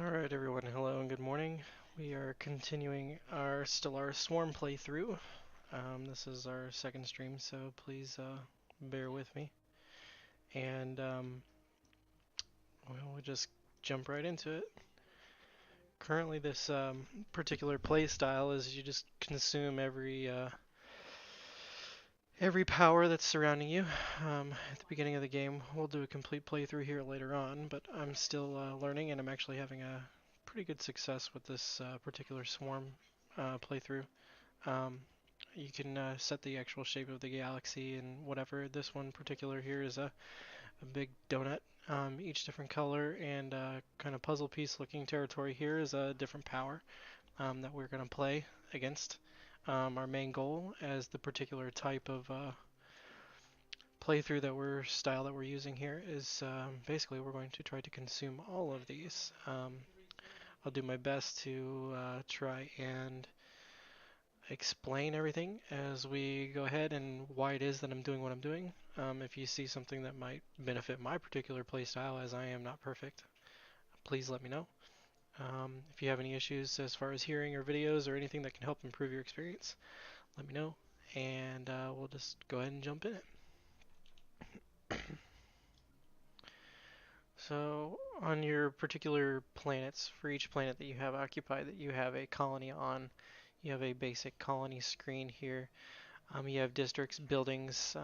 Alright everyone, hello and good morning. We are continuing our Stellaris Swarm playthrough. This is our second stream, so please bear with me. And we'll just jump right into it. Currently this particular play style is you just consume every power that's surrounding you. At the beginning of the game, we'll do a complete playthrough here later on, but I'm still learning and I'm actually having a pretty good success with this particular swarm playthrough. Um, you can set the actual shape of the galaxy and whatever. This one particular here is a big donut, each different color, and kind of puzzle piece looking territory here is a different power that we're going to play against. Our main goal as the particular type of playthrough style that we're using here is basically we're going to try to consume all of these. I'll do my best to try and explain everything as we go ahead and why it is that I'm doing what I'm doing. If you see something that might benefit my particular playstyle, as I am not perfect, please let me know. If you have any issues as far as hearing or videos or anything that can help improve your experience, let me know, and we'll just go ahead and jump in it. So on your particular planets, for each planet that you have occupied that you have a colony on, you have a basic colony screen here. You have districts, buildings.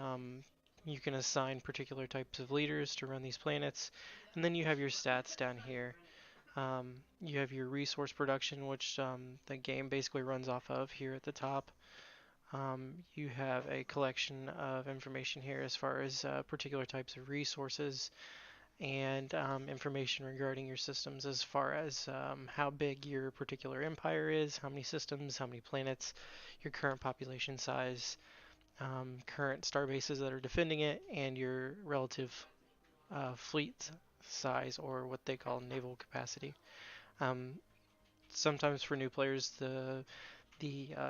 You can assign particular types of leaders to run these planets, and then you have your stats down here. You have your resource production, which the game basically runs off of here at the top. You have a collection of information here as far as particular types of resources and information regarding your systems as far as how big your particular empire is, how many systems, how many planets, your current population size, current star bases that are defending it, and your relative fleet size, or what they call naval capacity. Um, Sometimes for new players, the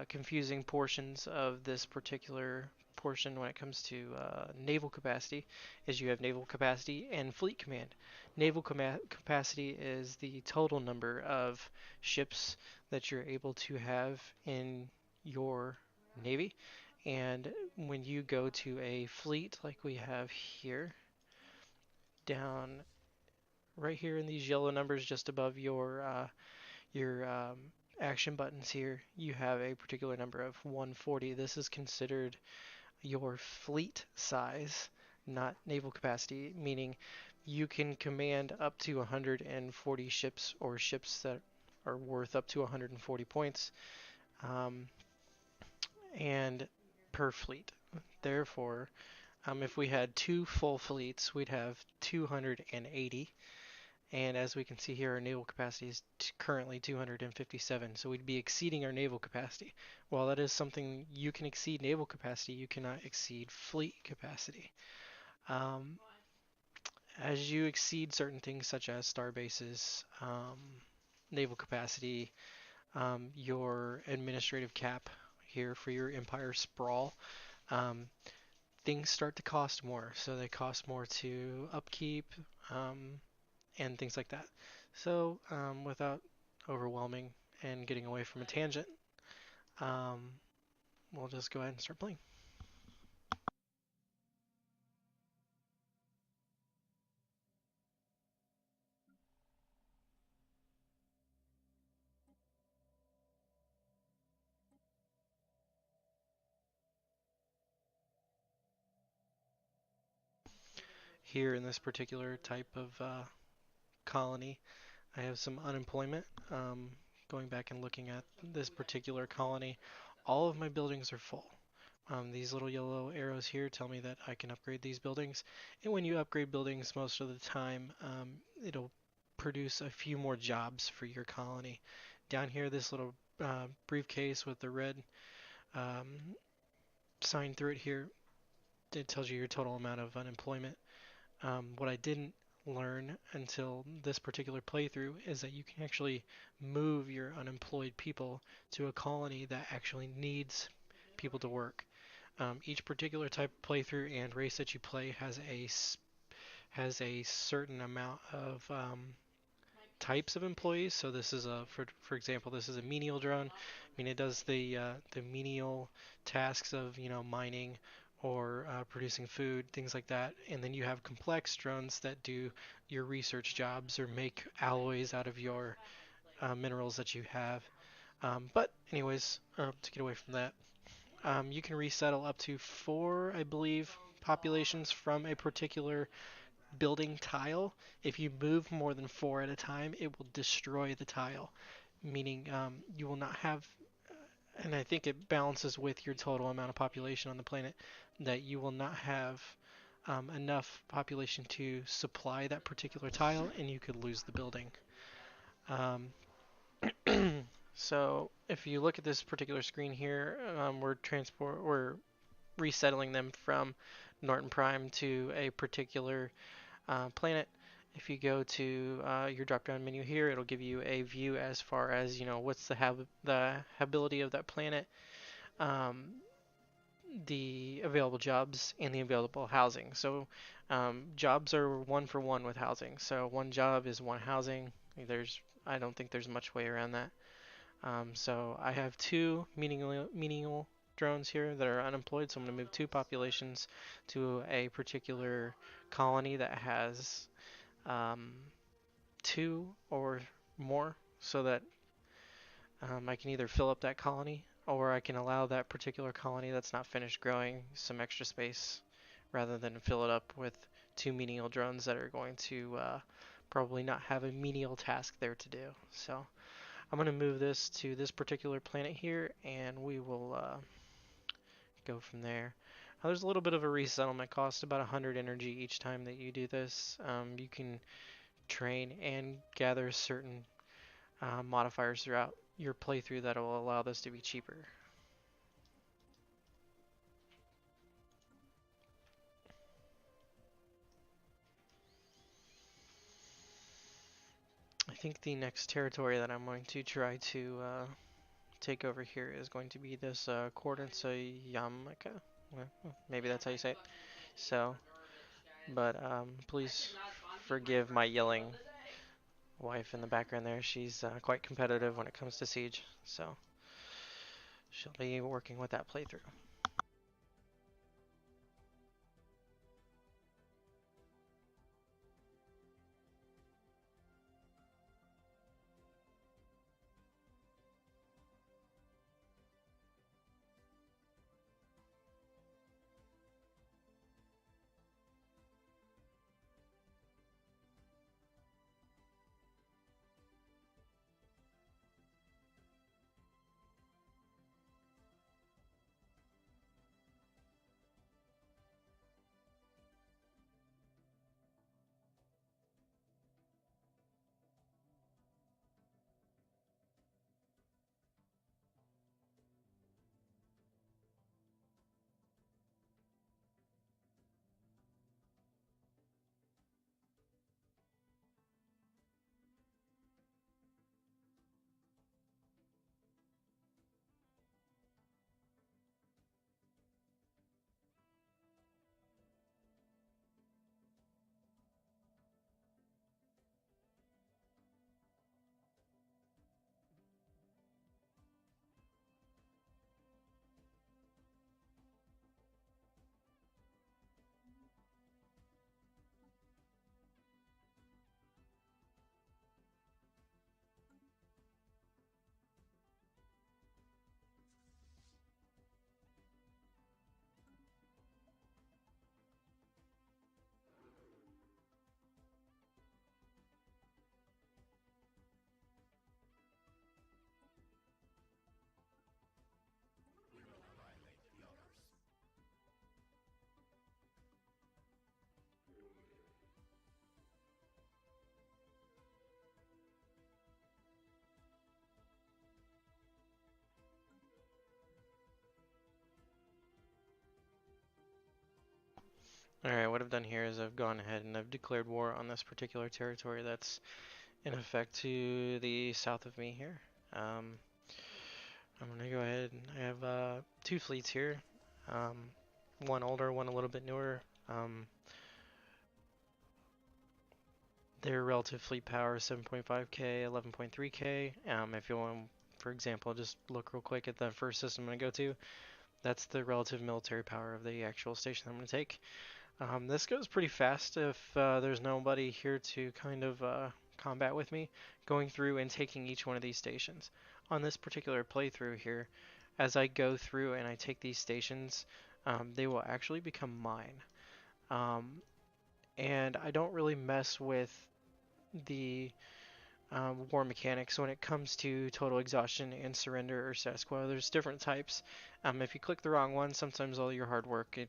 confusing portions of this particular portion when it comes to naval capacity is you have naval capacity and fleet command. Naval capacity is the total number of ships that you're able to have in your navy, and when you go to a fleet like we have here, down right here in these yellow numbers just above your action buttons here, you have a particular number of 140. This is considered your fleet size, not naval capacity, meaning you can command up to 140 ships or ships that are worth up to 140 points, um, and per fleet. Therefore, if we had two full fleets, we'd have 280. And as we can see here, our naval capacity is currently 257, so we'd be exceeding our naval capacity. While that is something you can exceed naval capacity, you cannot exceed fleet capacity. As you exceed certain things such as star bases, naval capacity, your administrative cap here for your empire sprawl, things start to cost more. So they cost more to upkeep, and things like that. So without overwhelming and getting away from a tangent, we'll just go ahead and start playing. Here in this particular type of colony, I have some unemployment. Going back and looking at this particular colony, all of my buildings are full. These little yellow arrows here tell me that I can upgrade these buildings, and when you upgrade buildings, most of the time it'll produce a few more jobs for your colony. Down here, this little briefcase with the red sign through it here, it tells you your total amount of unemployment. What I didn't learn until this particular playthrough is that you can actually move your unemployed people to a colony that actually needs people to work. Each particular type of playthrough and race that you play has a certain amount of types of employees. So this is for example, this is a menial drone. I mean, it does the menial tasks of mining or producing food, things like that. And then you have complex drones that do your research jobs or make alloys out of your minerals that you have. But anyways, to get away from that, you can resettle up to 4, I believe, populations from a particular building tile. If you move more than 4 at a time, it will destroy the tile, meaning you will not have, and I think it balances with your total amount of population on the planet, that you will not have enough population to supply that particular tile, and you could lose the building. Um, so if you look at this particular screen here, we're resettling them from Norton Prime to a particular planet. If you go to your drop-down menu here, it'll give you a view as far as what's the habitability of that planet, um, the available jobs, and the available housing. So jobs are 1-for-1 with housing. So one job is one housing. I don't think there's much way around that. So I have 2 menial drones here that are unemployed, so I'm going to move 2 populations to a particular colony that has 2 or more, so that I can either fill up that colony or I can allow that particular colony that's not finished growing some extra space rather than fill it up with 2 menial drones that are going to probably not have a menial task there to do. So I'm going to move this to this particular planet here, and we will go from there. There's a little bit of a resettlement cost, about 100 energy each time that you do this. You can train and gather certain modifiers throughout your playthrough that will allow this to be cheaper. I think the next territory that I'm going to try to take over here is going to be this Yamaka. Maybe that's how you say it. So, but please forgive my yelling wife in the background there. She's quite competitive when it comes to Siege, so she'll be working with that playthrough. Alright, what I've done here is I've gone ahead and I've declared war on this particular territory that's in effect to the south of me here. I'm going to go ahead and I have 2 fleets here. One older, one a little bit newer. Their relative fleet power is 7.5k, 11.3k. If you want, for example, just look real quick at the first system I'm going to go to. That's the relative military power of the actual station I'm going to take. This goes pretty fast if there's nobody here to kind of combat with me, going through and taking each one of these stations. On this particular playthrough here, as I go through and I take these stations, they will actually become mine. And I don't really mess with the war mechanics when it comes to total exhaustion and surrender or status quo. There's different types. If you click the wrong one, sometimes all your hard work,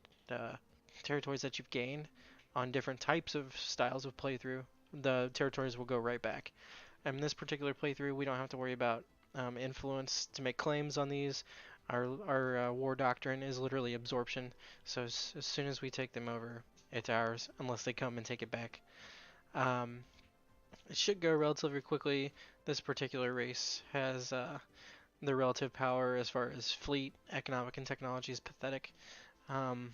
territories that you've gained on different types of styles of playthrough, the territories will go right back. And in this particular playthrough, we don't have to worry about influence to make claims on these. Our war doctrine is literally absorption. So as soon as we take them over, it's ours, unless they come and take it back. It should go relatively quickly. This particular race has the relative power as far as fleet, economic, and technology is pathetic. Um,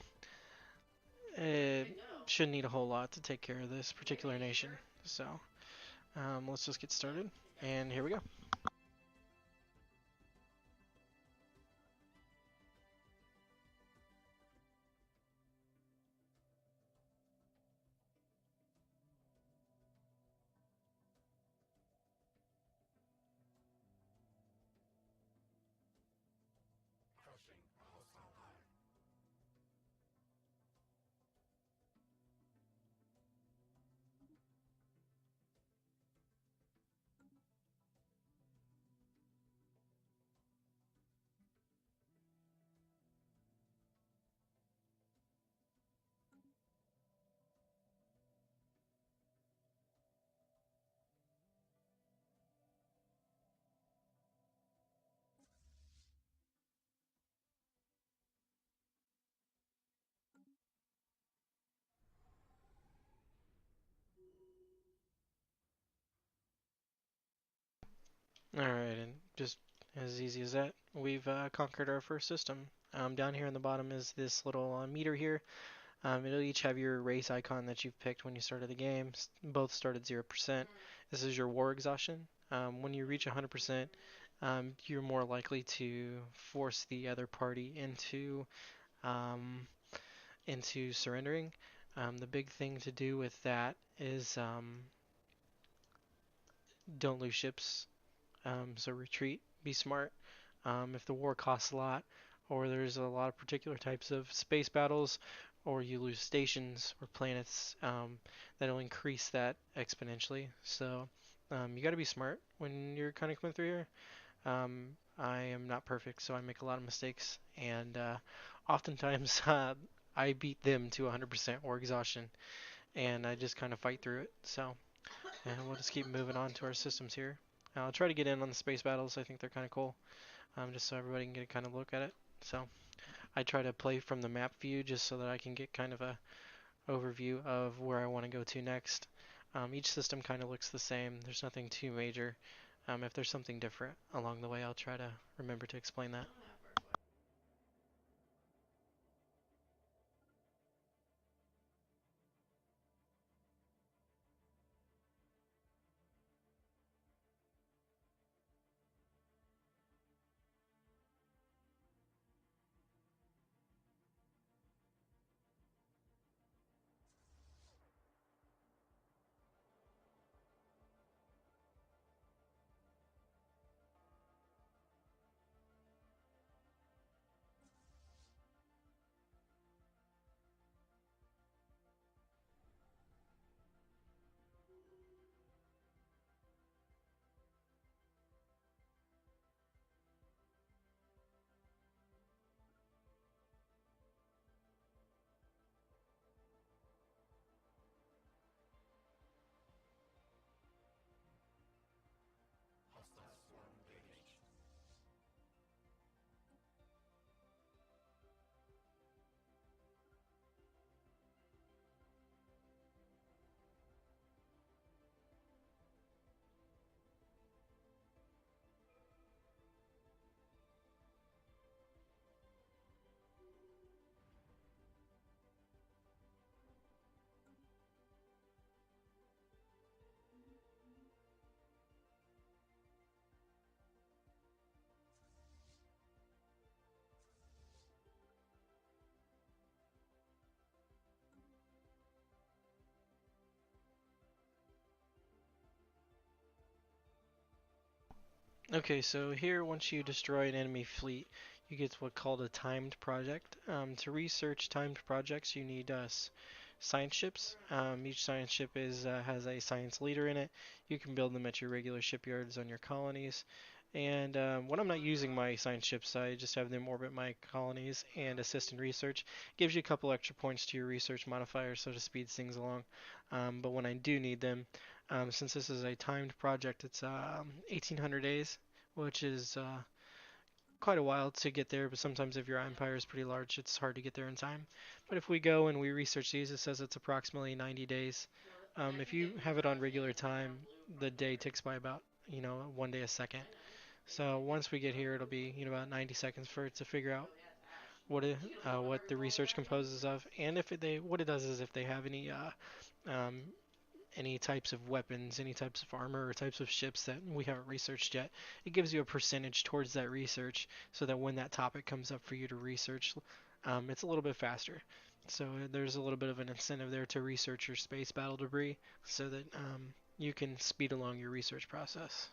it shouldn't need a whole lot to take care of this particular nation. So let's just get started, and here we go. Alright, and just as easy as that, we've conquered our first system. Down here on the bottom is this little meter here. It'll each have your race icon that you've picked when you started the game. Both start at 0%. This is your war exhaustion. When you reach 100%, you're more likely to force the other party um, into surrendering. The big thing to do with that is don't lose ships. So retreat, be smart. If the war costs a lot, or there's a lot of particular types of space battles, or you lose stations or planets, that'll increase that exponentially. So you got to be smart when you're kind of coming through here. I am not perfect, so I make a lot of mistakes, and oftentimes I beat them to 100% or exhaustion, and I just kind of fight through it. So, and we'll just keep moving on to our systems here. I'll try to get in on the space battles. I think they're kind of cool, just so everybody can get a kind of look at it. So I try to play from the map view just so that I can get kind of a overview of where I want to go to next. Each system kind of looks the same. There's nothing too major. If there's something different along the way, I'll try to remember to explain that. Okay, so here, once you destroy an enemy fleet, you get what's called a timed project. To research timed projects, you need science ships. Each science ship has a science leader in it. You can build them at your regular shipyards on your colonies. And when I'm not using my science ships, I just have them orbit my colonies and assist in research. Gives you a couple extra points to your research modifier, so to speed things along. But when I do need them, since this is a timed project, it's 1800 days, which is quite a while to get there. But sometimes if your empire is pretty large, it's hard to get there in time. But if we go and we research these, it says it's approximately 90 days. If you have it on regular time, the day ticks by about 1 day a second. So once we get here, it'll be about 90 seconds for it to figure out what the research composes of, and if they what it does is if they have um, any types of weapons, any types of armor, or types of ships that we haven't researched yet. It gives you a percentage towards that research so that when that topic comes up for you to research, it's a little bit faster. So there's a little bit of an incentive there to research your space battle debris so that you can speed along your research process.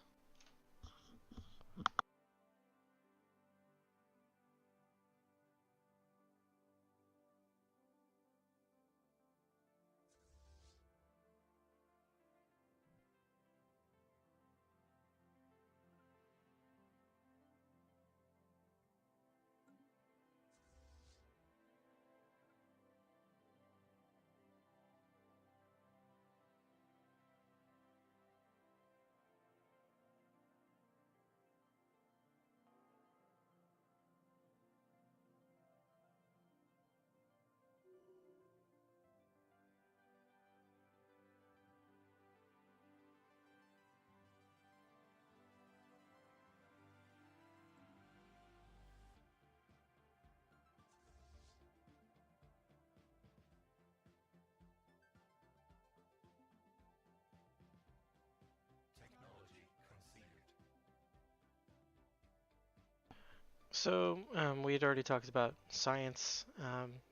So we had already talked about science,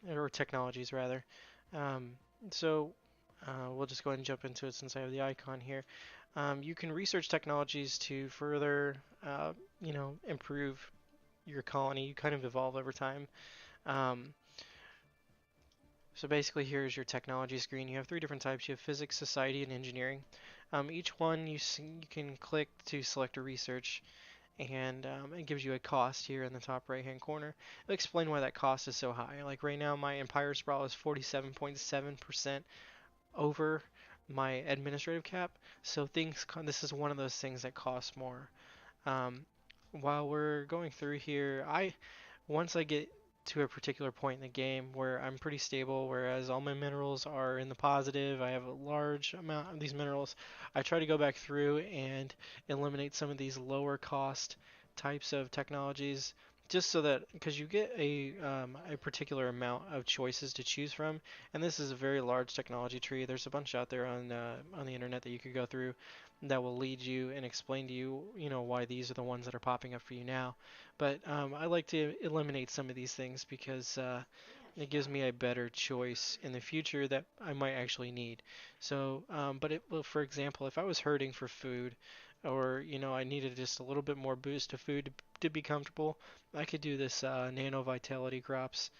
or technologies rather. Um, so we'll just go ahead and jump into it since I have the icon here. You can research technologies to further, improve your colony. You kind of evolve over time. Um, so basically, here's your technology screen. You have three different types. You have physics, society, and engineering. Each one you can click to select a research, and it gives you a cost here in the top right hand corner. It'll explain why that cost is so high. Like right now, my Empire Sprawl is 47.7% over my administrative cap, so this is one of those things that costs more. Um, while we're going through here, once I get to a particular point in the game where I'm pretty stable, whereas all my minerals are in the positive, I have a large amount of these minerals, I try to go back through and eliminate some of these lower cost types of technologies just so that because you get a particular amount of choices to choose from, and this is a very large technology tree. There's a bunch out there on the internet that you could go through that will lead you and explain to you, why these are the ones that are popping up for you now. But I like to eliminate some of these things because it gives me a better choice in the future that I might actually need. So, well, for example, if I was hurting for food, or I needed just a little bit more boost of food to be comfortable, I could do this nano vitality crops.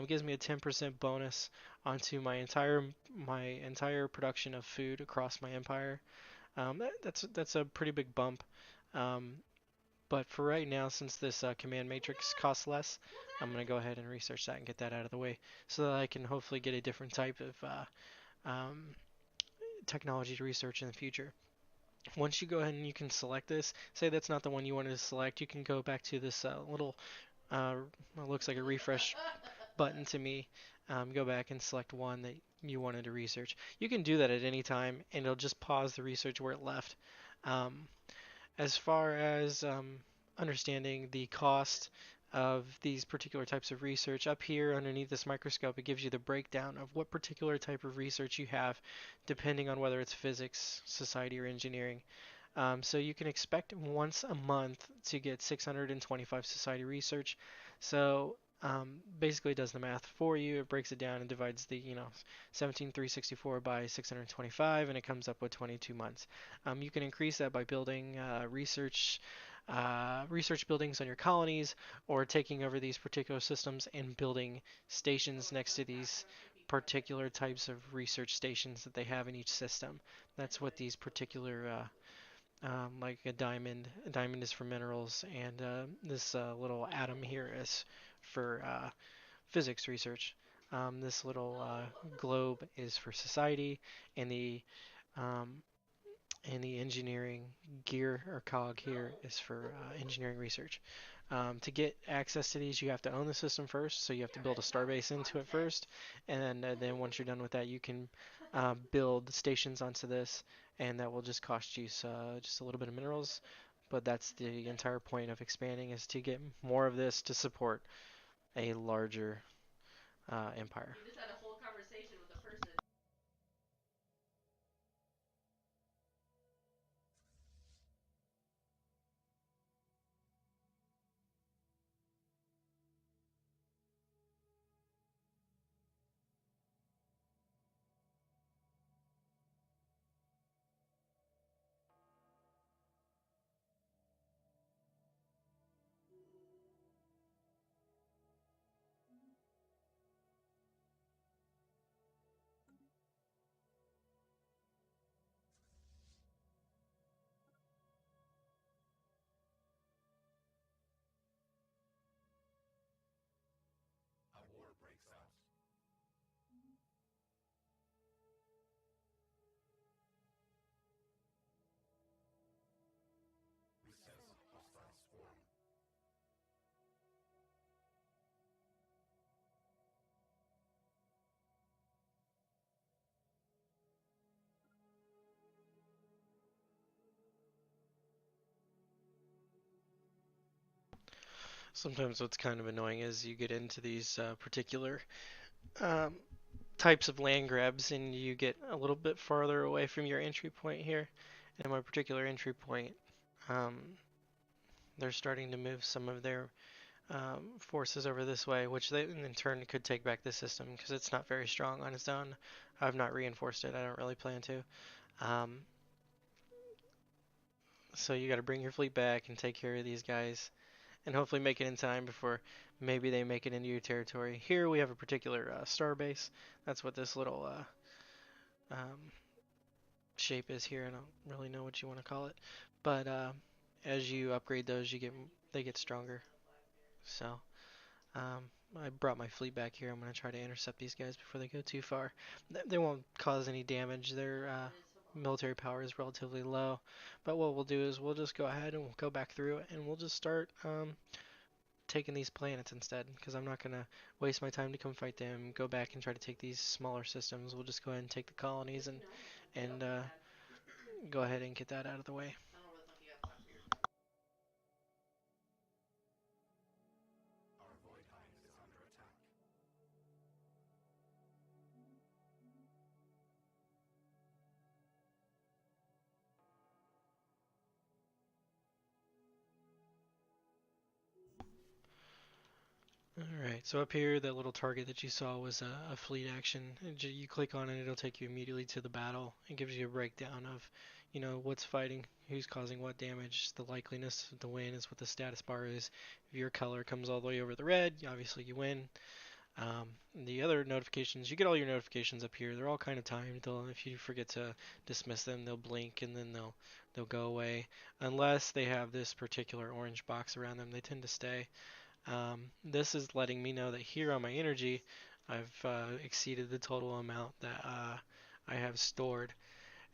Gives me a 10% bonus onto my entire production of food across my empire. That's a pretty big bump. Um, but for right now, since this command matrix costs less, I'm going to go ahead and research that and get that out of the way so that I can hopefully get a different type of um, technology to research in the future. Once you go ahead and you can select this, say that's not the one you wanted to select, you can go back to this little, uh, looks like a refresh button to me. Go back and select one that you wanted to research. You can do that at any time, and it'll just pause the research where it left. Um, as far as understanding the cost of these particular types of research, up here underneath this microscope, it gives you the breakdown of what particular type of research you have, depending on whether it's physics, society, or engineering. So you can expect once a month to get 625 society research. So basically it does the math for you. It breaks it down and divides the 17,364 by 625, and it comes up with 22 months. You can increase that by building research research buildings on your colonies, or taking over these particular systems and building stations next to these particular types of research stations that they have in each system. That's what these particular like a diamond is for minerals, and this little atom here is for physics research. This little globe is for society, and um, the engineering gear or cog here is for engineering research. To get access to these, you have to own the system first, so you have to build a starbase into it first, and then once you're done with that, you can build stations onto this, and that will just cost you just a little bit of minerals. But that's the entire point of expanding, is to get more of this to support a larger empire. Sometimes what's kind of annoying is you get into these particular um, types of land grabs and you get a little bit farther away from your entry point here. And my particular entry point, um, they're starting to move some of their forces over this way, which they in turn could take back the system because it's not very strong on its own. I've not reinforced it. I don't really plan to. Um, so you got to bring your fleet back and take care of these guys, and hopefully make it in time before maybe they make it into your territory. Here we have a particular star base. That's what this little shape is here. I don't really know what you want to call it, but as you upgrade those, they get stronger. So um, I brought my fleet back here. I'm going to try to intercept these guys before they go too far. They won't cause any damage. Their military power is relatively low, but what we'll do is we'll just go ahead and we'll go back through it and we'll just start taking these planets instead, because I'm not going to waste my time to come fight them, go back and try to take these smaller systems. We'll just go ahead and take the colonies and go ahead and get that out of the way. Alright, so up here, that little target that you saw was a fleet action. You click on it, it'll take you immediately to the battle. It gives you a breakdown of, what's fighting, who's causing what damage, the likeliness to win is what the status bar is. If your color comes all the way over the red, obviously you win. The other notifications, you get all your notifications up here. They're all kind of timed. If you forget to dismiss them, they'll blink and then they'll go away. Unless they have this particular orange box around them, they tend to stay. This is letting me know that here on my energy, I've exceeded the total amount that I have stored.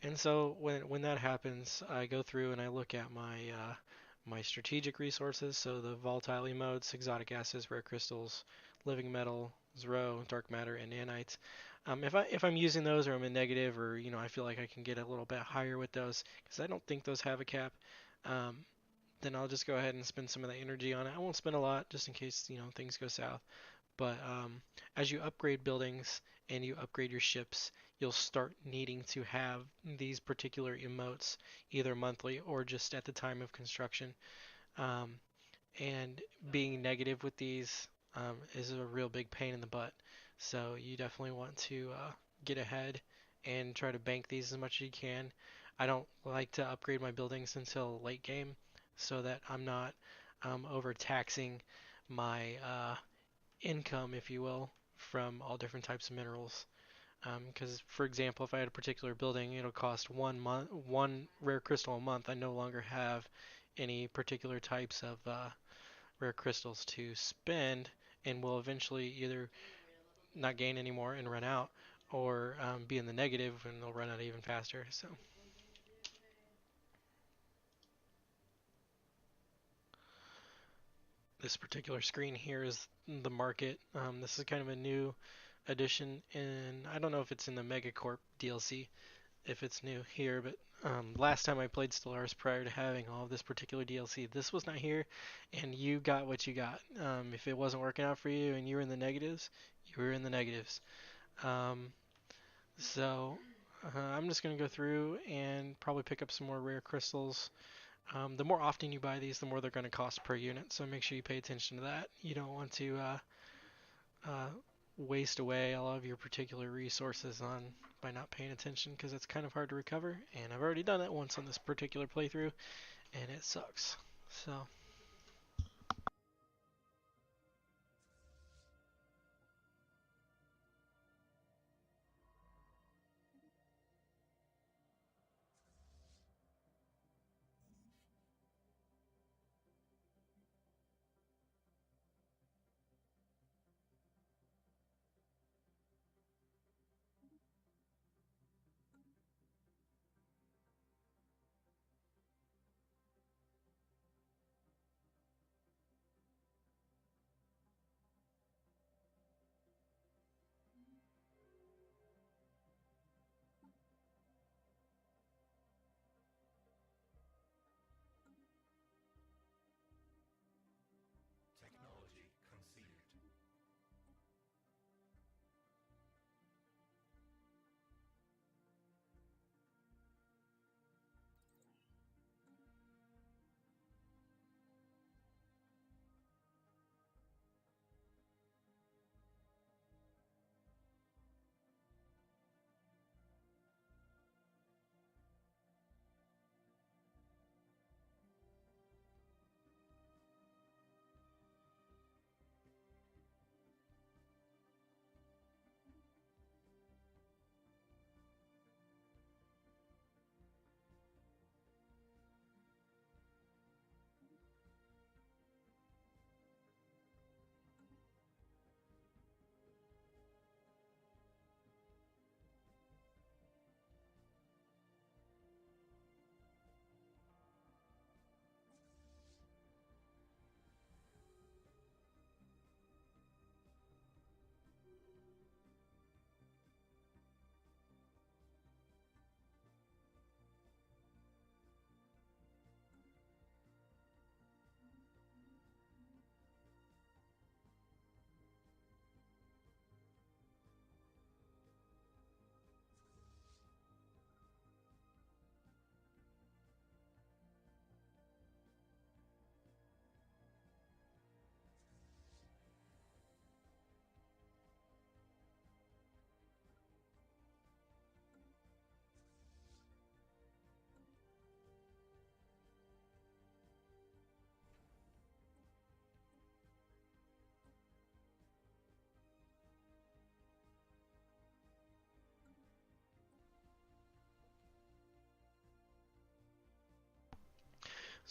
And so when that happens, I go through and I look at my strategic resources, so the volatile emotes, exotic gases, rare crystals, living metal, zero, dark matter, and nanites. If I'm using those or I'm in negative, or I feel like I can get a little bit higher with those, because I don't think those have a cap. Um, then I'll just go ahead and spend some of that energy on it. I won't spend a lot just in case things go south. But as you upgrade buildings and you upgrade your ships, you'll start needing to have these particular emotes either monthly or just at the time of construction. Um, and being negative with these is a real big pain in the butt. So you definitely want to get ahead and try to bank these as much as you can. I don't like to upgrade my buildings until late game, so that I'm not overtaxing my income, if you will, from all different types of minerals. Because, for example, if I had a particular building, it'll cost one rare crystal a month. I no longer have any particular types of rare crystals to spend, and will eventually either not gain anymore and run out, or be in the negative and they'll run out even faster. So this particular screen here is the market. This is kind of a new addition, and I don't know if it's in the Megacorp DLC, if it's new here, but last time I played Stellaris prior to having all of this particular DLC, this was not here, and you got what you got. If it wasn't working out for you and you were in the negatives, you were in the negatives. Um, so I'm just going to go through and probably pick up some more rare crystals. The more often you buy these, the more they're going to cost per unit, so make sure you pay attention to that. You don't want to uh, waste away all of your particular resources on by not paying attention, because it's kind of hard to recover, and I've already done it once on this particular playthrough and it sucks. So Technology conceived.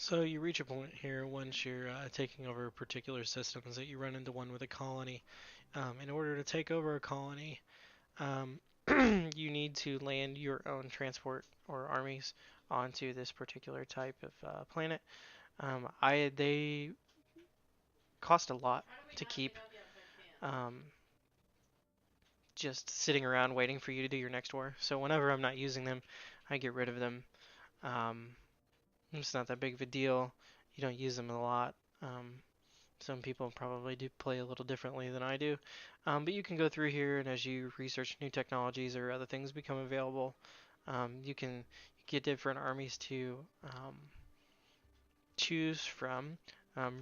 so you reach a point here once you're taking over particular systems that you run into one with a colony. In order to take over a colony, um, you need to land your own transport or armies onto this particular type of planet. They cost a lot to keep, um, just sitting around waiting for you to do your next war. So whenever I'm not using them, I get rid of them. Um, it's not that big of a deal. You don't use them a lot. Some people probably do play a little differently than I do. But you can go through here, and as you research new technologies or other things become available, you can get different armies to choose from.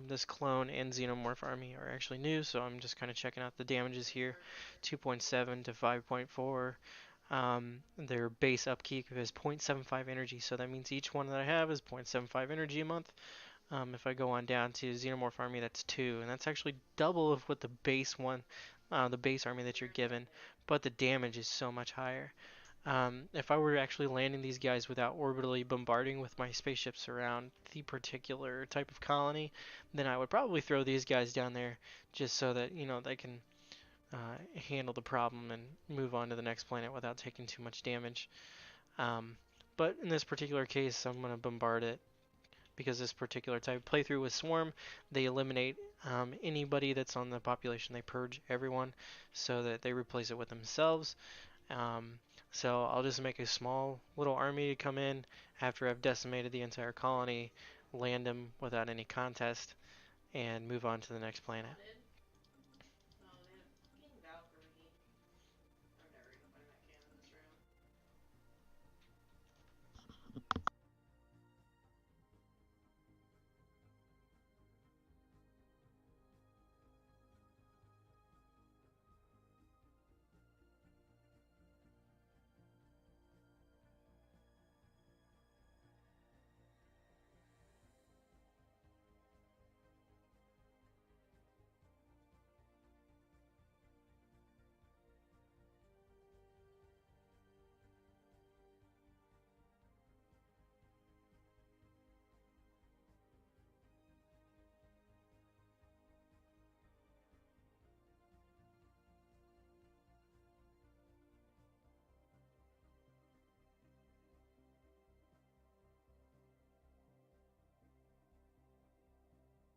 This clone and xenomorph army are actually new, so I'm just kind of checking out the damages here. 2.7 to 5.4. Their base upkeep is 0.75 energy, so that means each one that I have is 0.75 energy a month. If I go on down to Xenomorph Army, that's 2, and that's actually double of what the base army that you're given, but the damage is so much higher. If I were actually landing these guys without orbitally bombarding with my spaceships around the particular type of colony, then I would probably throw these guys down there just so that, they can handle the problem and move on to the next planet without taking too much damage. Um, but in this particular case, I'm going to bombard it because this particular type of playthrough with Swarm, they eliminate anybody that's on the population. They purge everyone so that they replace it with themselves. Um, so I'll just make a small little army to come in after I've decimated the entire colony, land them without any contest, and move on to the next planet.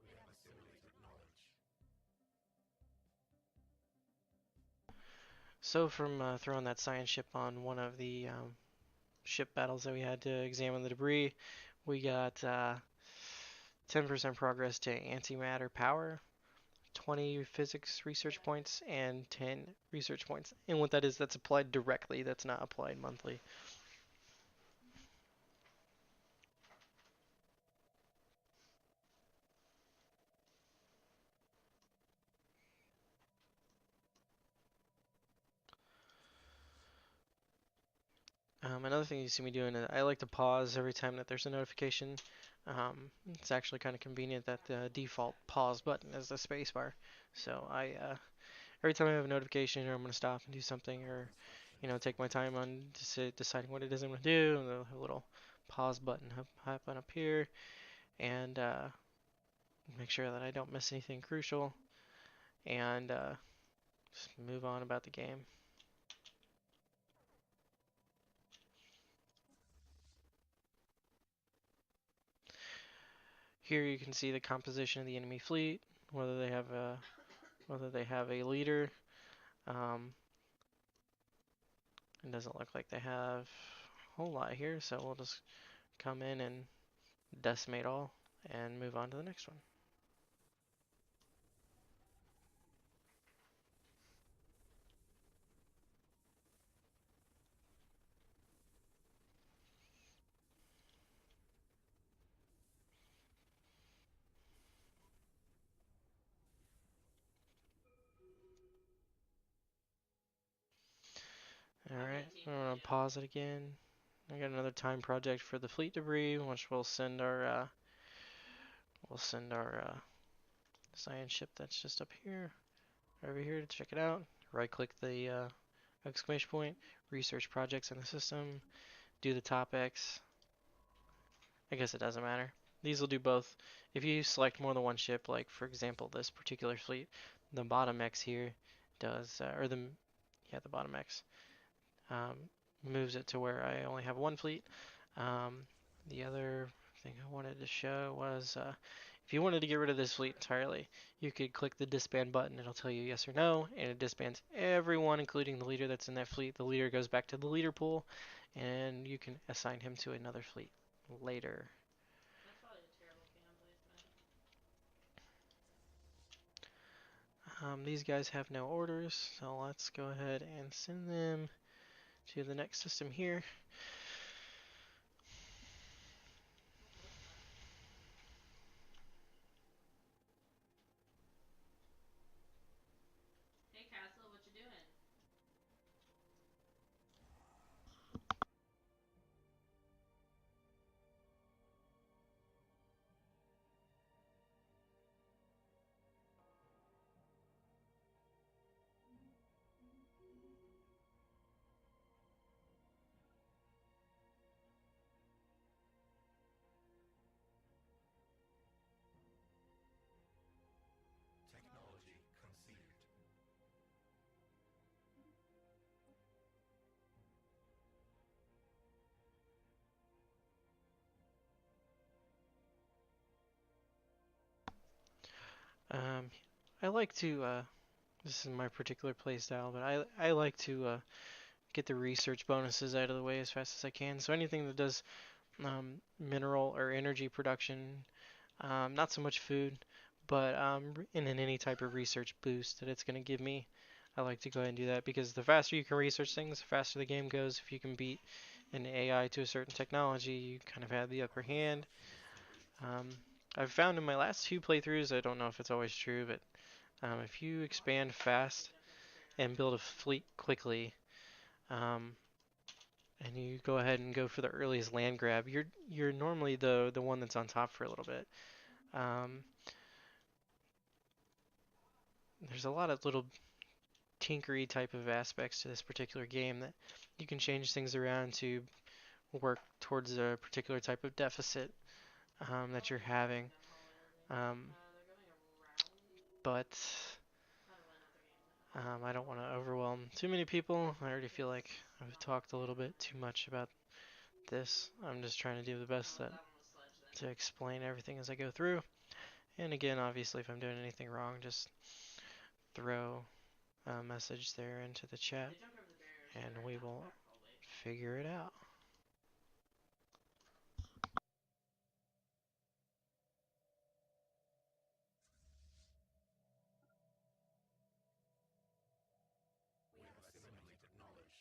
We have assimilated knowledge. So from throwing that science ship on one of the ship battles that we had to examine the debris, we got 10% progress to antimatter power, 20 physics research points, and 10 research points. And what that is, that's applied directly, that's not applied monthly. Another thing you see me doing, I like to pause every time that there's a notification. It's actually kind of convenient that the default pause button is the spacebar. So every time I have a notification or I'm going to stop and do something or, take my time on deciding what it is I'm going to do, and a little pause button happen up here, and make sure that I don't miss anything crucial, and just move on about the game. Here you can see the composition of the enemy fleet, whether they have a leader. Um, it doesn't look like they have a whole lot here, so we'll just come in and decimate all and move on to the next one. Alright, I'm gonna pause it again. I got another time project for the fleet debris, which we'll send our science ship that's just up here, over here to check it out. Right click the exclamation point, research projects in the system, do the top X. I guess it doesn't matter. These will do both. If you select more than one ship, like for example this particular fleet, the bottom X here does, the bottom X um, moves it to where I only have one fleet. The other thing I wanted to show was if you wanted to get rid of this fleet entirely, you could click the disband button. It'll tell you yes or no, and it disbands everyone, including the leader that's in that fleet. The leader goes back to the leader pool, and you can assign him to another fleet later. These guys have no orders, so let's go ahead and send them to the next system here. Um, I like to. This is my particular play style, but I like to get the research bonuses out of the way as fast as I can. So anything that does mineral or energy production, not so much food, but in any type of research boost that it's going to give me, I like to go ahead and do that because the faster you can research things, the faster the game goes. If you can beat an AI to a certain technology, you kind of have the upper hand. Um, I've found in my last two playthroughs, I don't know if it's always true, but if you expand fast and build a fleet quickly, um, and you go ahead and go for the earliest land grab, you're normally the one that's on top for a little bit. Um, there's a lot of little tinkery type of aspects to this particular game that you can change things around to work towards a particular type of deficit that you're having. Um, but I don't want to overwhelm too many people. I already feel like I've talked a little bit too much about this. I'm just trying to do the best to explain everything as I go through. And again, obviously, if I'm doing anything wrong, just throw a message there into the chat and we will figure it out. We have assimilated knowledge.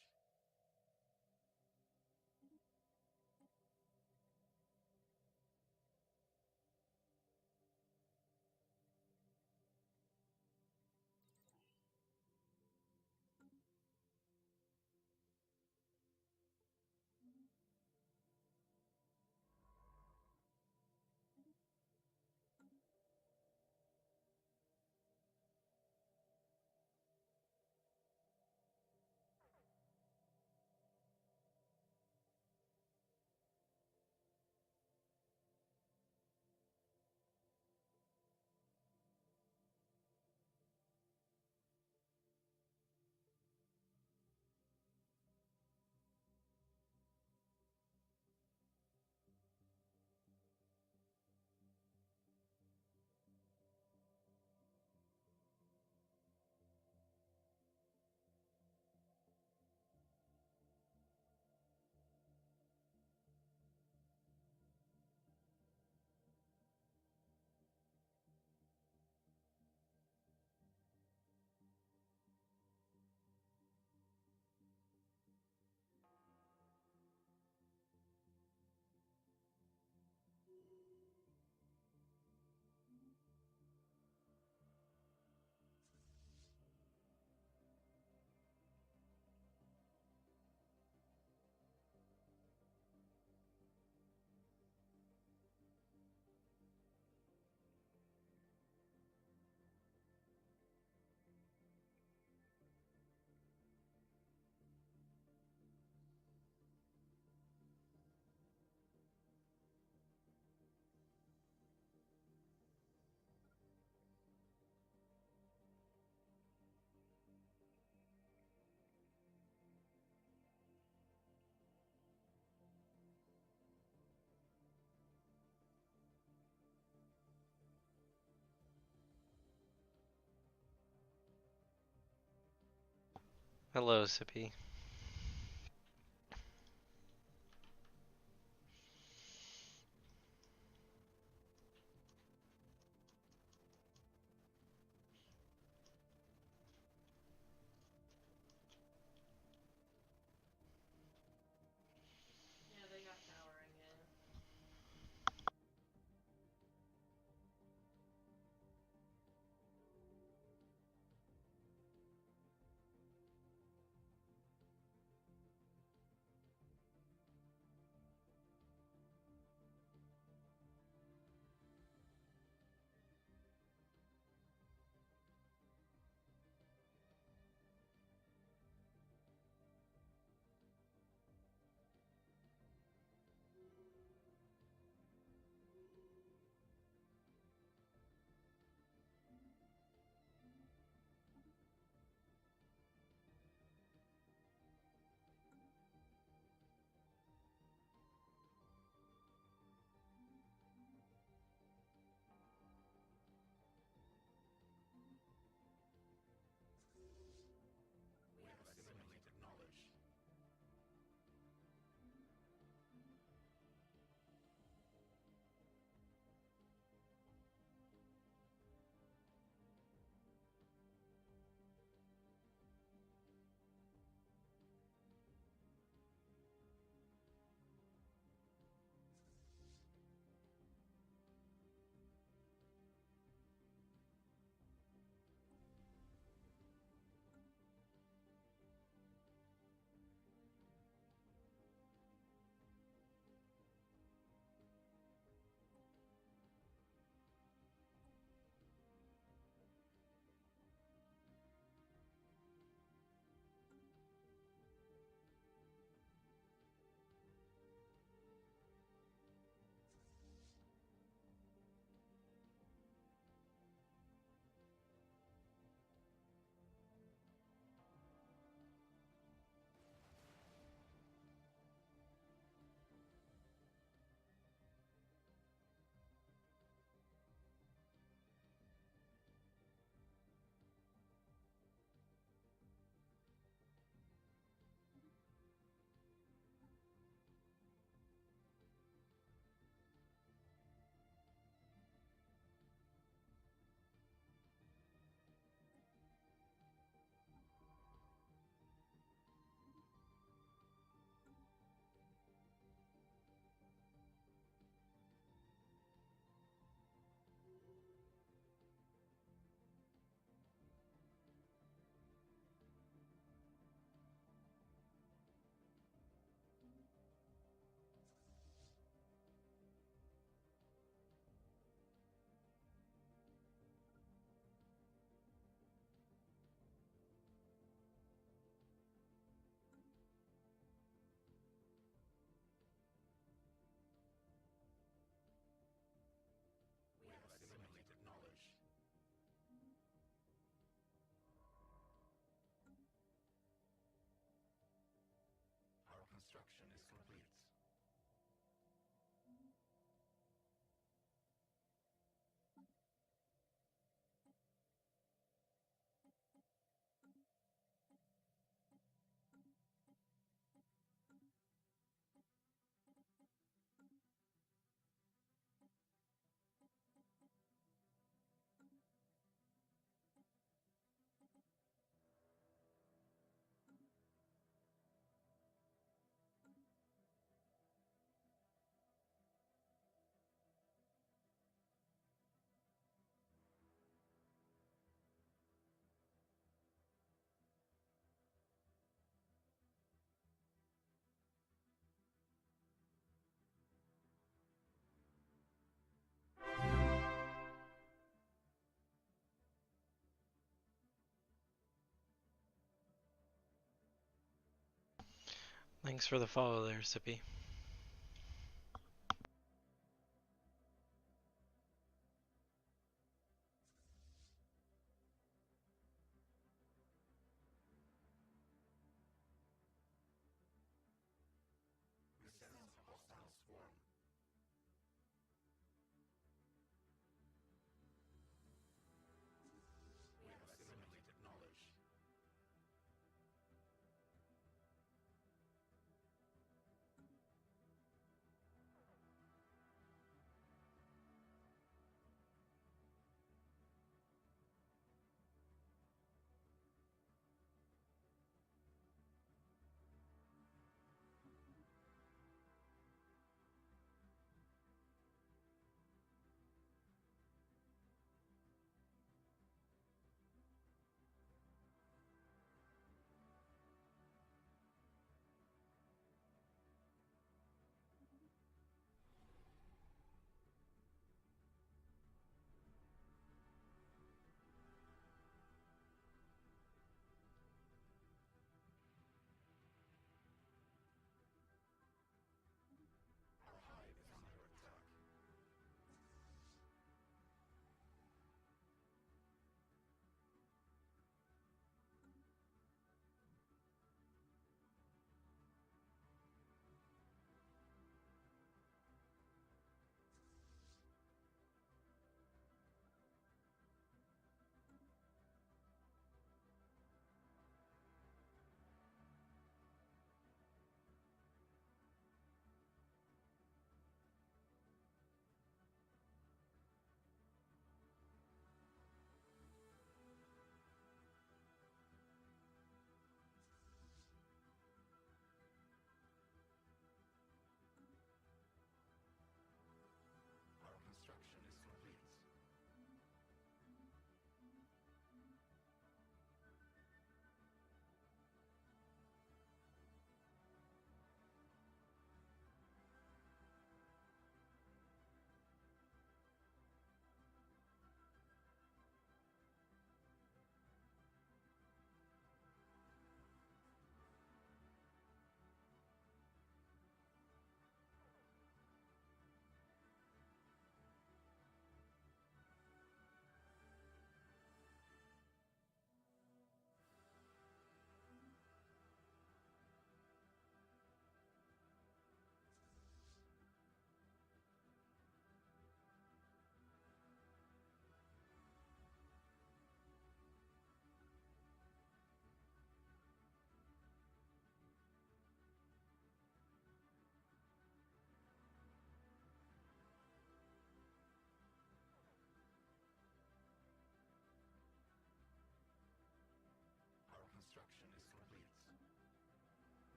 Hello, Sippy. Thanks for the follow there, Sippy. We sense a hostile swarm. We have assimilated knowledge.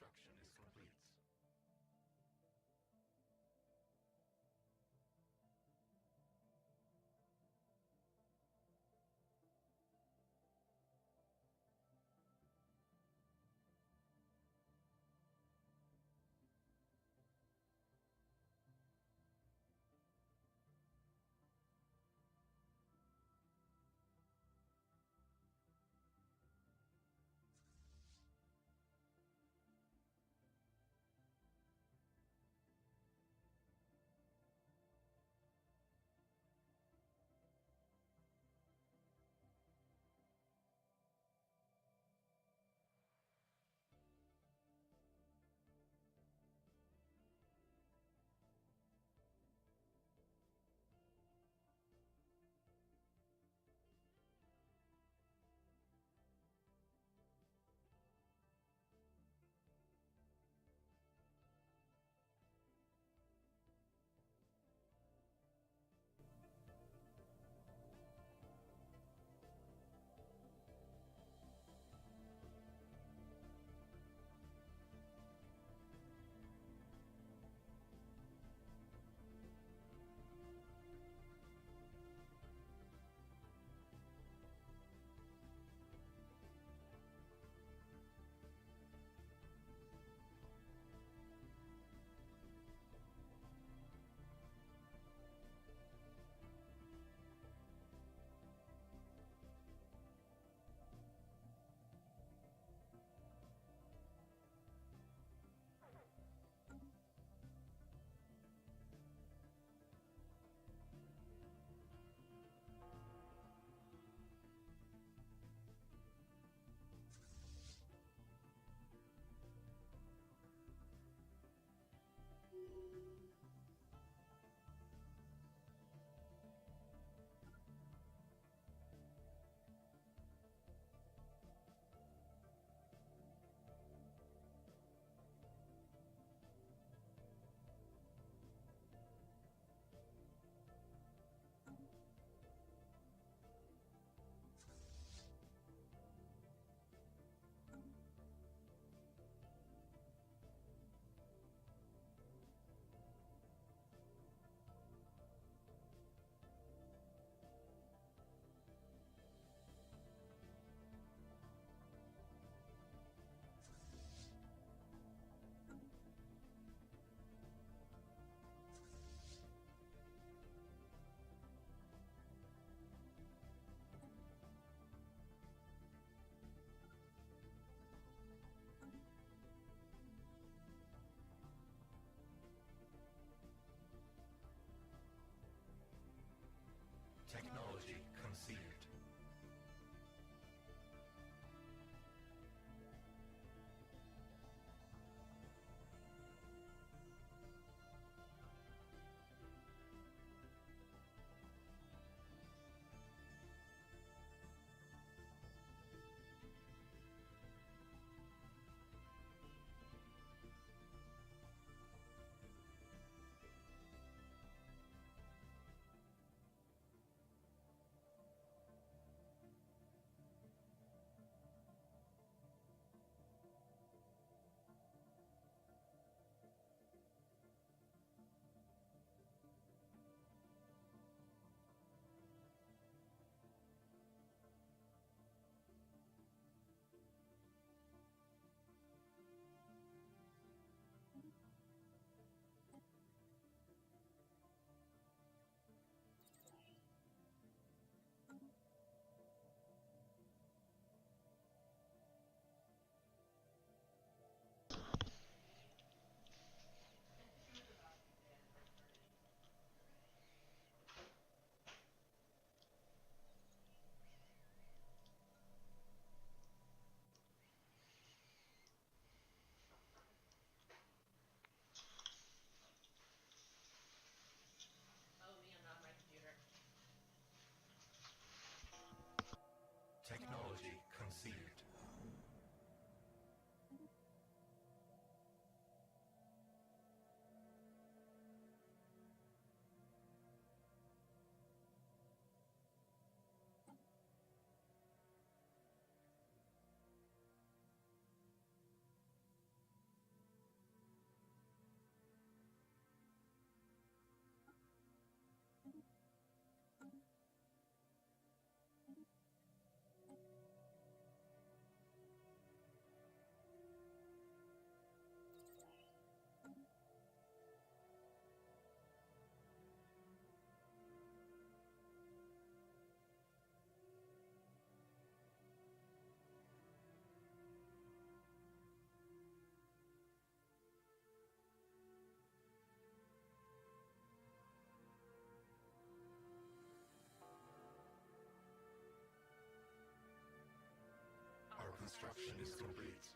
Construction is complete. construction is complete.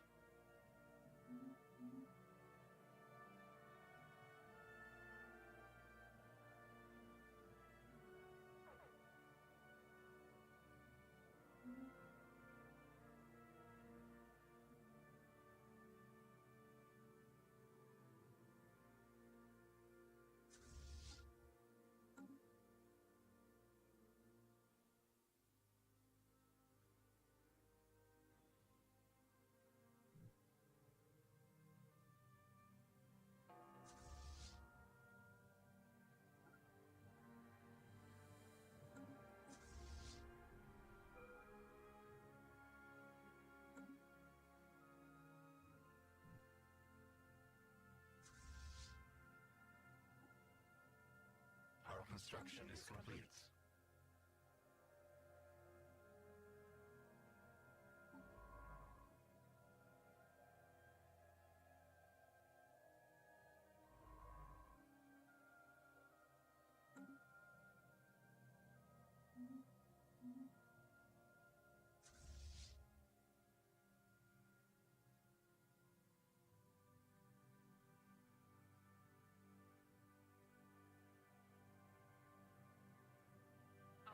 Our construction is complete.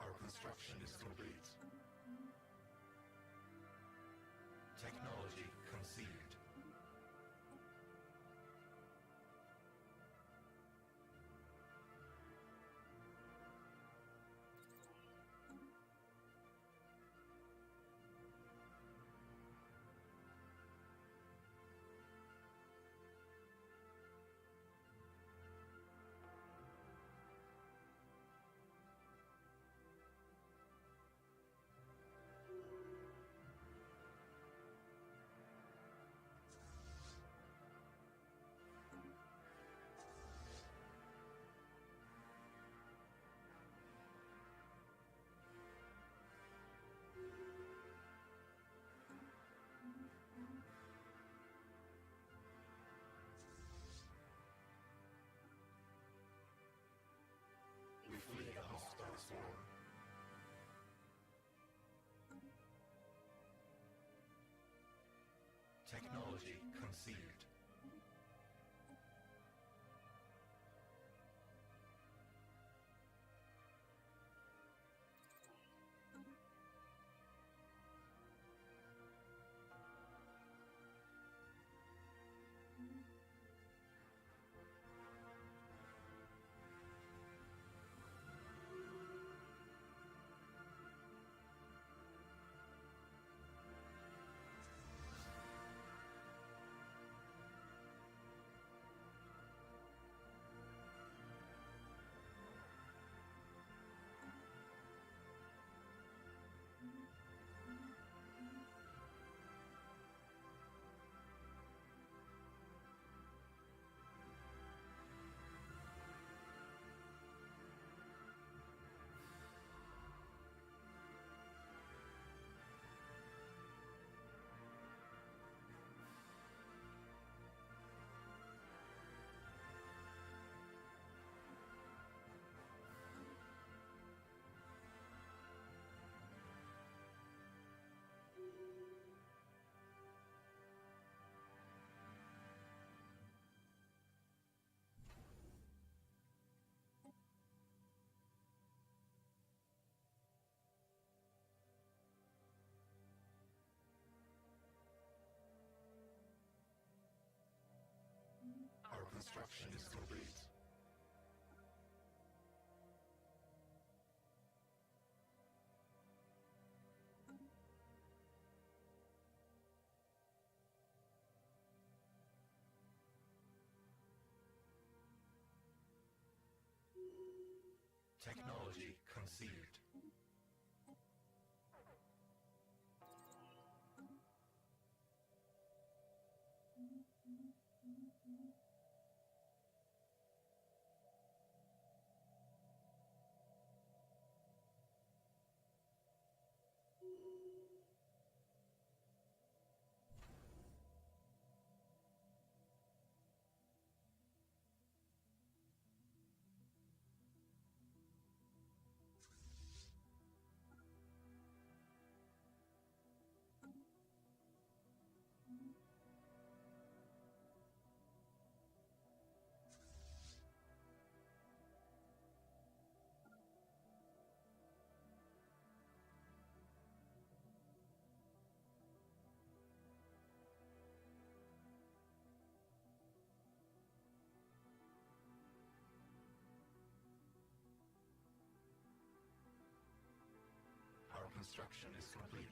Our construction is complete. Technology conceived. We flee the hostile swarm. Technology conceived. Our construction is complete. Technology conceived. construction is complete.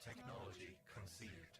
Technology conceived.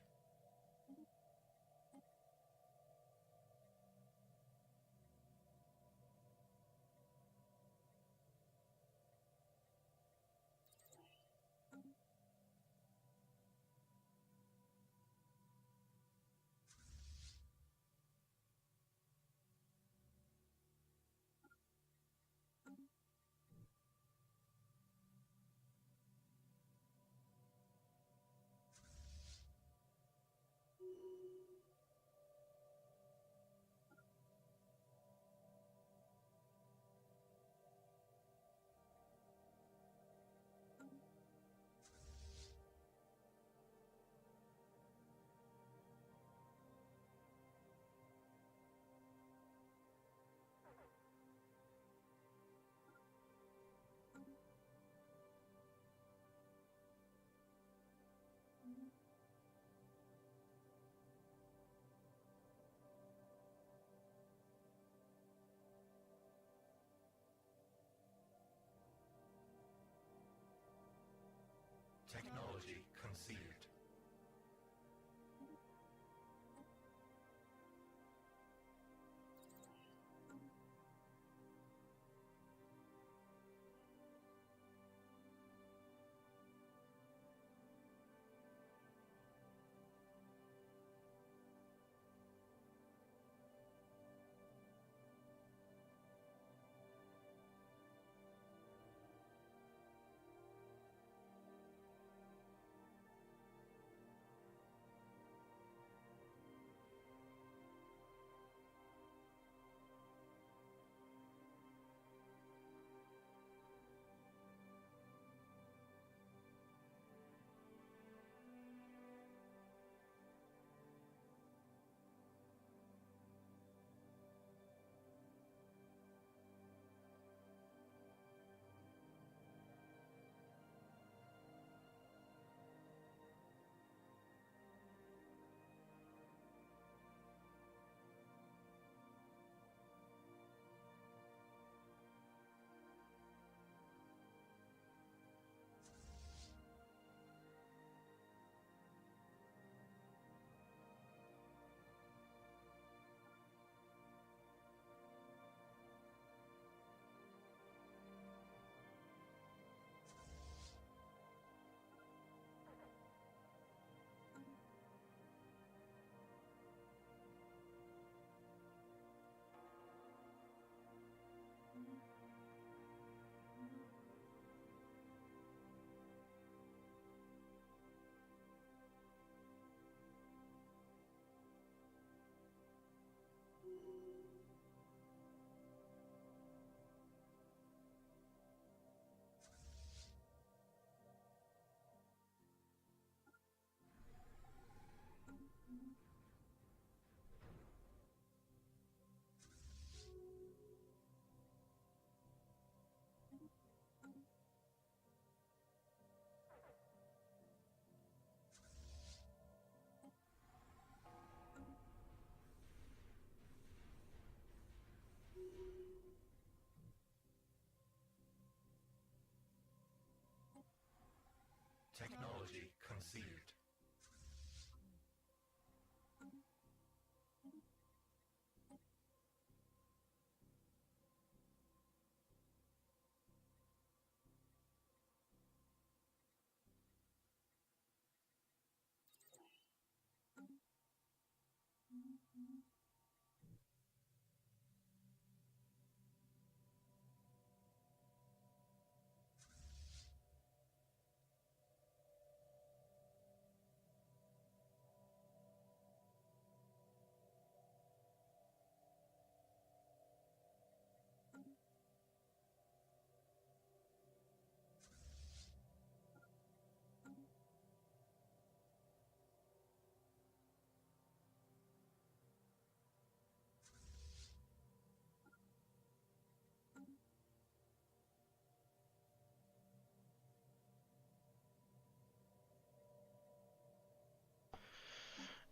Technology conceived.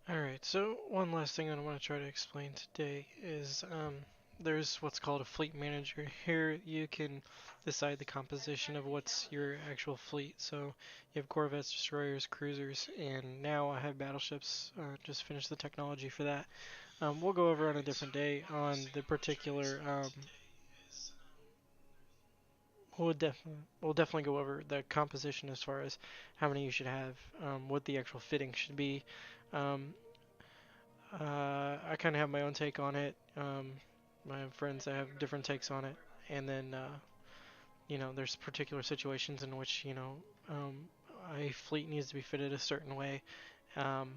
Alright, so one last thing that I want to try to explain today is there's what's called a fleet manager. Here you can decide the composition of what's your actual fleet. So you have corvettes, destroyers, cruisers, and now I have battleships. Just finished the technology for that. We'll go over on a different day on the particular. We'll definitely go over the composition as far as how many you should have, what the actual fitting should be. Um, I kind of have my own take on it. I have friends that have different takes on it, and then there's particular situations in which um, a fleet needs to be fitted a certain way, um,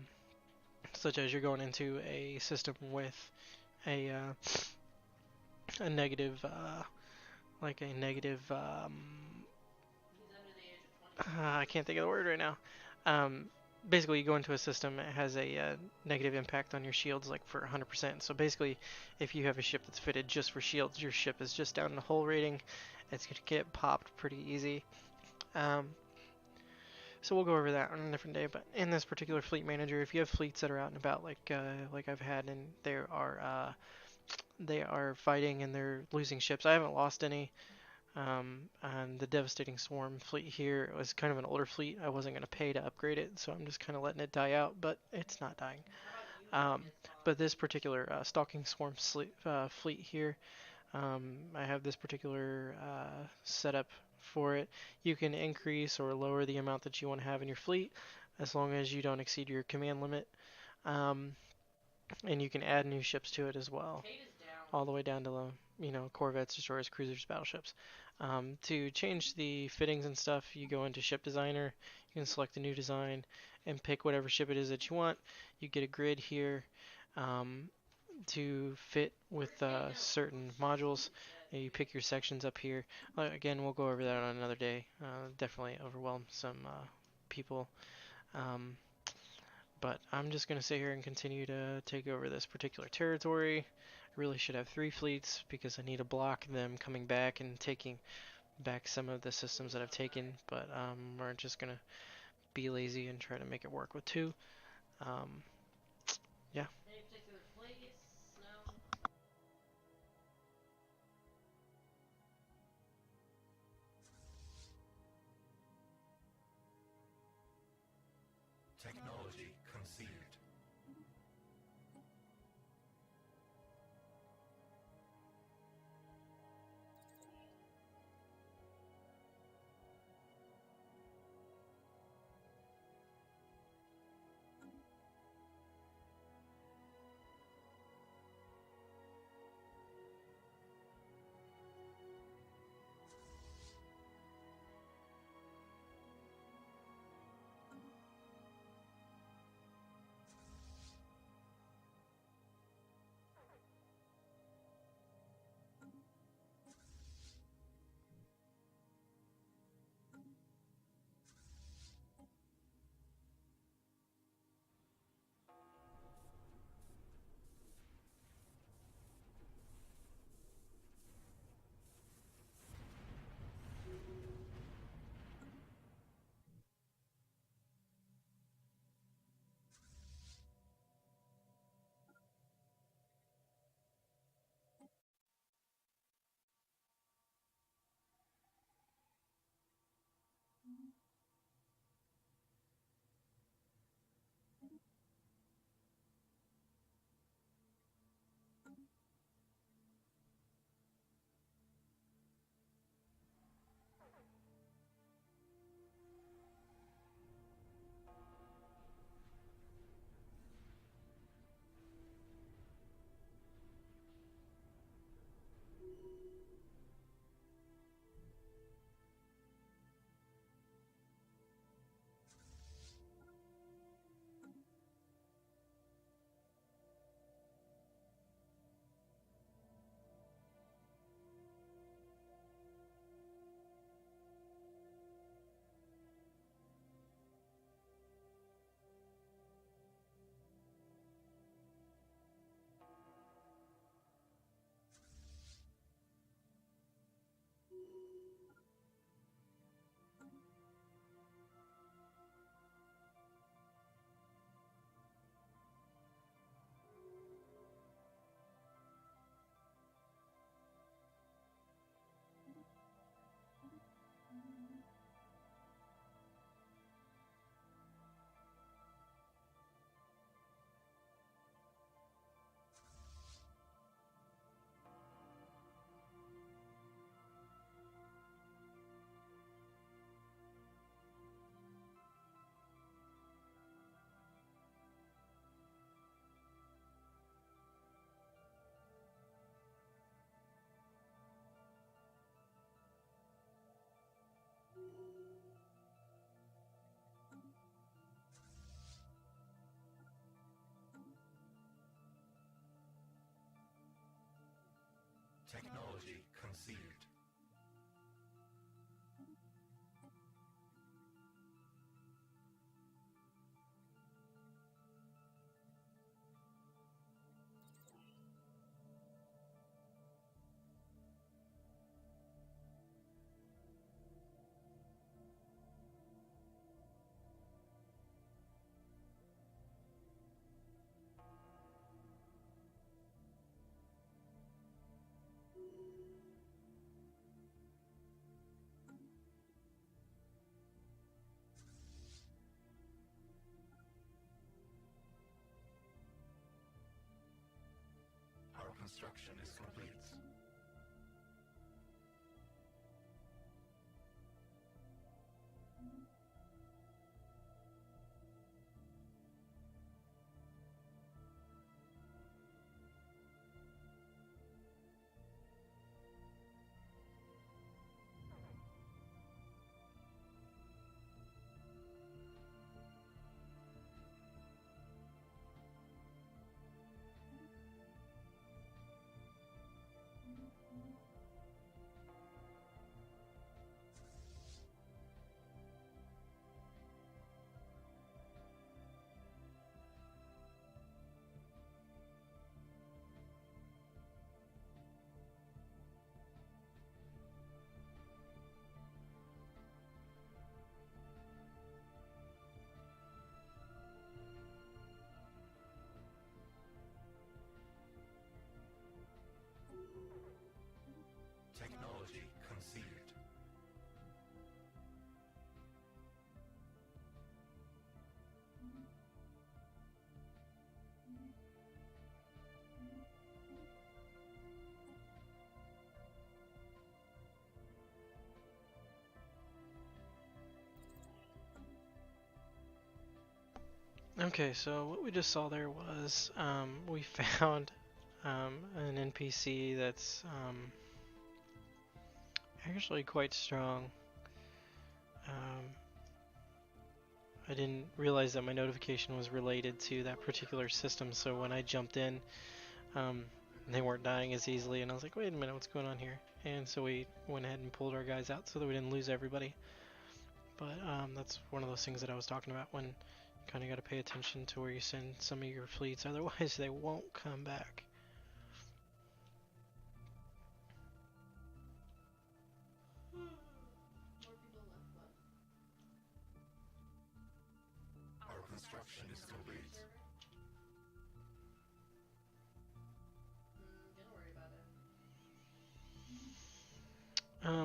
such as you're going into a system with a negative, like a negative. I can't think of the word right now. Um, Basically, you go into a system that has a negative impact on your shields, like for 100%. So basically, if you have a ship that's fitted just for shields, your ship is just down in the hull rating. It's going to get popped pretty easy. Um, so we'll go over that on a different day. But in this particular fleet manager, if you have fleets that are out and about, like I've had, and they are fighting and they're losing ships. I haven't lost any. And the Devastating Swarm fleet here was kind of an older fleet. I wasn't going to pay to upgrade it, so I'm just kind of letting it die out, but it's not dying. But this particular Stalking Swarm fleet here, I have this particular setup for it. You can increase or lower the amount that you want to have in your fleet as long as you don't exceed your command limit. Um, and you can add new ships to it as well, all the way down to corvettes, destroyers, cruisers, battleships. To change the fittings and stuff, you go into Ship Designer. You can select a new design and pick whatever ship it is that you want. You get a grid here to fit with certain modules. And you pick your sections up here. Again, we'll go over that on another day. Definitely overwhelm some people. Um, but I'm just going to sit here and continue to take over this particular territory. I really should have 3 fleets because I need to block them coming back and taking back some of the systems that I've taken. But we're just going to be lazy and try to make it work with 2. Um, yeah. Technology conceived. construction is complete. Technology conceived. Okay, so what we just saw there was we found an NPC that's actually quite strong. I didn't realize that my notification was related to that particular system, so when I jumped in, they weren't dying as easily, and I was like, wait a minute, what's going on here? And so we went ahead and pulled our guys out so that we didn't lose everybody. But that's one of those things that I was talking about, when you kind of got to pay attention to where you send some of your fleets, otherwise they won't come back. Our construction is complete.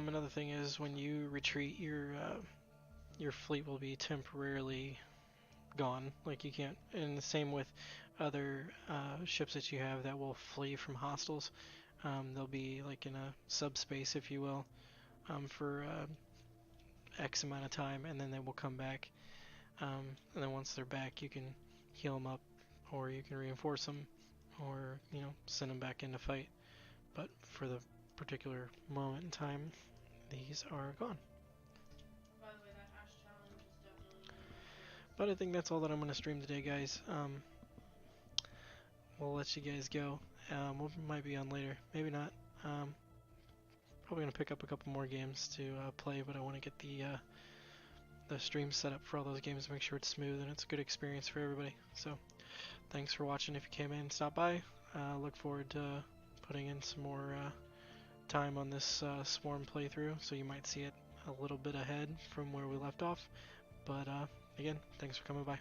Another thing is, when you retreat, your fleet will be temporarily gone. Like, you can't. And the same with other ships that you have that will flee from hostiles. They'll be like in a subspace, if you will, for X amount of time, and then they will come back. And then once they're back, you can heal them up, or you can reinforce them, or send them back in to fight. But for the particular moment in time, these are gone. By the way, that Ash challenge is definitely But I think that's all that I'm going to stream today, guys. We'll let you guys go. We might be on later, maybe not. Probably going to pick up a couple more games to play, but I want to get the stream set up for all those games to make sure it's smooth and it's a good experience for everybody. So thanks for watching. If you came in, stop by. Look forward to putting in some more time on this Swarm playthrough, so you might see it a little bit ahead from where we left off. But again, thanks for coming by.